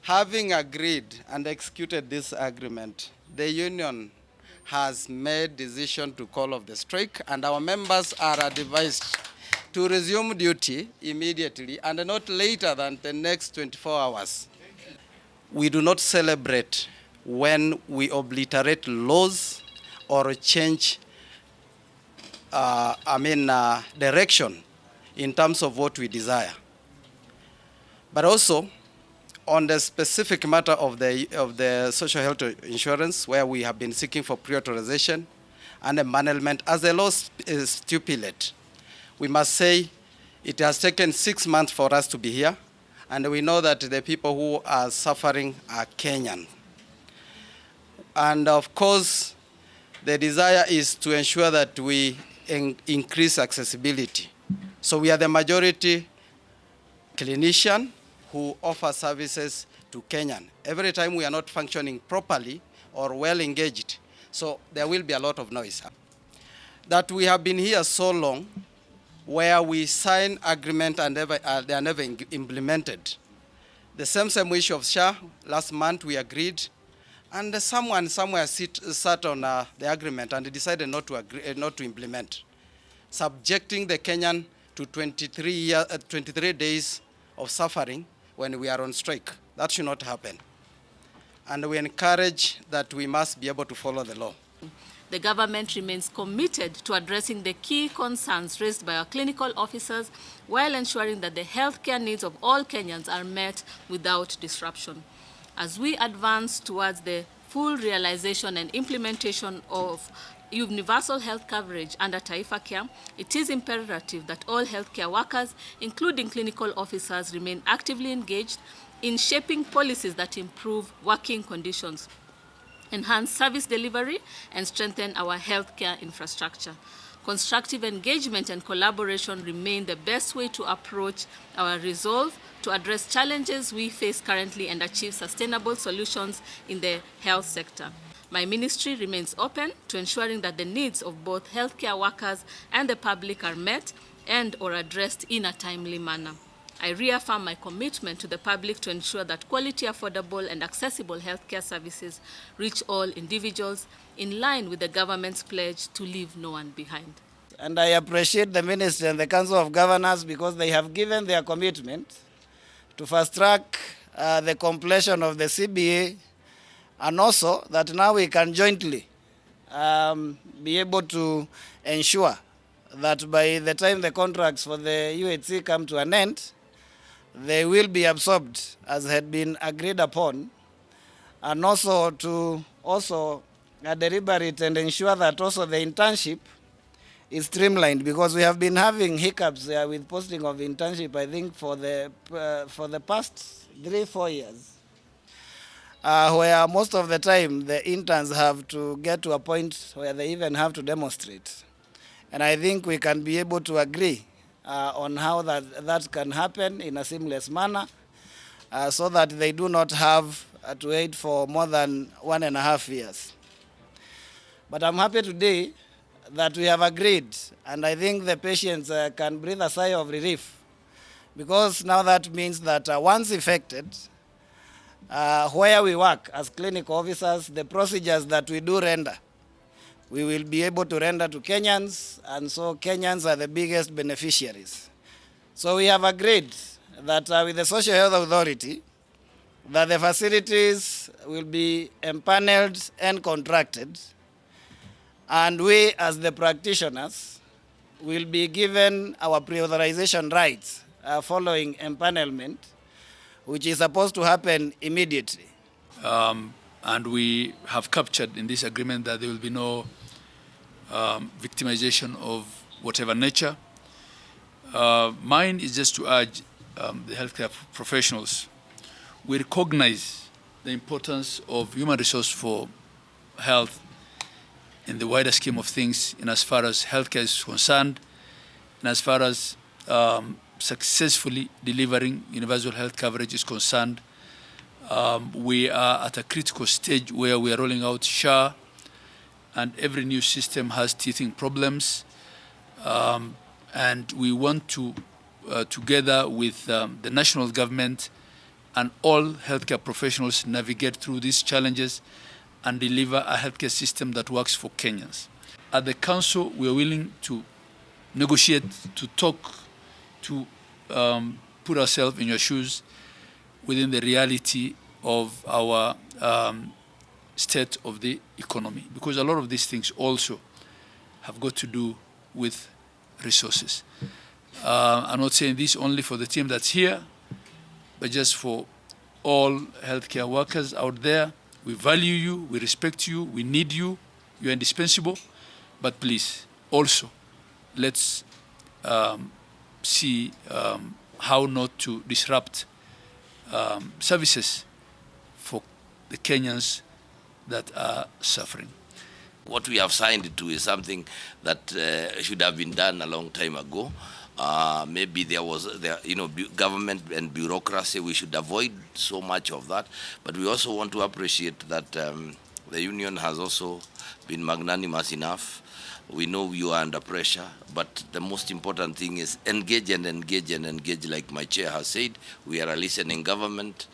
Having agreed and executed this agreement, the union has made decision to call off the strike, and our members are advised to resume duty immediately and not later than the next 24 hours. We do not celebrate when we obliterate laws or change direction in terms of what we desire. But also, on the specific matter of the social health insurance, where we have been seeking for pre-authorization and empanelment, as the law stipulates, we must say it has taken 6 months for us to be here, and we know that the people who are suffering are Kenyan. And of course, the desire is to ensure that we increase accessibility. So we are the majority clinician who offer services to Kenyan. Every time we are not functioning properly or well engaged, so there will be a lot of noise. That we have been here so long, where we sign agreement and they are never implemented. The same issue of SHA, last month we agreed, and someone somewhere sat on the agreement and decided not to implement, subjecting the Kenyan to 23 days of suffering when we are on strike. That should not happen. And we encourage that we must be able to follow the law. The government remains committed to addressing the key concerns raised by our clinical officers while ensuring that the healthcare needs of all Kenyans are met without disruption. As we advance towards the full realization and implementation of universal health coverage under Taifa Care, it is imperative that all healthcare workers, including clinical officers, remain actively engaged in shaping policies that improve working conditions, enhance service delivery, and strengthen our healthcare infrastructure. Constructive engagement and collaboration remain the best way to approach our resolve to address challenges we face currently and achieve sustainable solutions in the health sector. My ministry remains open to ensuring that the needs of both healthcare workers and the public are met and/or addressed in a timely manner. I reaffirm my commitment to the public to ensure that quality, affordable, and accessible healthcare services reach all individuals in line with the government's pledge to leave no one behind. And I appreciate the Ministry and the Council of Governors because they have given their commitment to fast-track the completion of the CBA, and also that now we can jointly be able to ensure that by the time the contracts for the UHC come to an end, they will be absorbed as had been agreed upon, and also to deliberate and ensure that also the internship is streamlined, because we have been having hiccups with posting of internship, I think, for the past 3-4 years, where most of the time the interns have to get to a point where they even have to demonstrate. And I think we can be able to agree on how that can happen in a seamless manner, so that they do not have to wait for more than 1.5 years. But I'm happy today that we have agreed, and I think the patients can breathe a sigh of relief, because now that means that once effected, where we work as clinical officers, the procedures that we do render, we will be able to render to Kenyans, and so Kenyans are the biggest beneficiaries. So we have agreed that with the Social Health Authority, that the facilities will be empaneled and contracted, and we as the practitioners will be given our pre-authorization rights following empanelment, which is supposed to happen immediately. And we have captured in this agreement that there will be no victimization of whatever nature. Mine is just to urge the healthcare professionals. We recognize the importance of human resource for health in the wider scheme of things, in as far as healthcare is concerned, and as far as successfully delivering universal health coverage is concerned. We are at a critical stage where we are rolling out SHA, and every new system has teething problems. And we want to, together with the national government and all healthcare professionals navigate through these challenges and deliver a healthcare system that works for Kenyans. At the council, we are willing to negotiate, to talk, to put ourselves in your shoes within the reality of our state of the economy, because a lot of these things also have got to do with resources. I'm not saying this only for the team that's here, but just for all healthcare workers out there. We value you, we respect you, we need you, you're indispensable, but please, also, let's see how not to disrupt services for the Kenyans that are suffering. What we have signed to is something that should have been done a long time ago. Maybe there was, government and bureaucracy, we should avoid so much of that. But we also want to appreciate that the union has also been magnanimous enough. We know you are under pressure, but the most important thing is engage and engage and engage. Like my chair has said, we are a listening government.